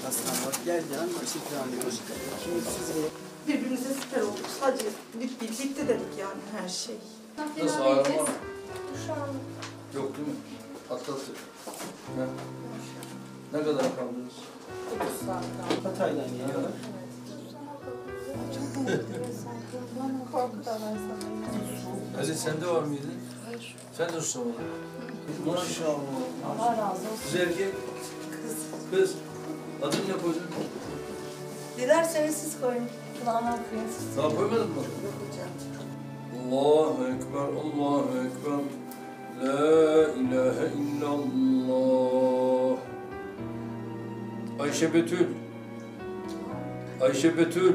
Hastan var. Gel canım, başı planlıyoruz. Şimdi siz Birbirimize siper olduk. Sadece bitti dedik yani her şey. Nasıl ağrı var mı? Şu an Yok değil mi? Atlattık. Ne kadar kaldınız? 9 saat kaldı. Hatay'dan geliyorlar. korku da var sanırım. Aziz sende var mıydı? Sen de susamadın. Maşallah. Allah razı olsun. Kız erkek? Kız. Adın ne koydun? Dilerseniz siz koyun. Kulağına okuyun siz. Daha koymadın mı? Allahu Ekber, Allahu Ekber. La ilahe illallah. Ayşe Betül. Ayşe Betül.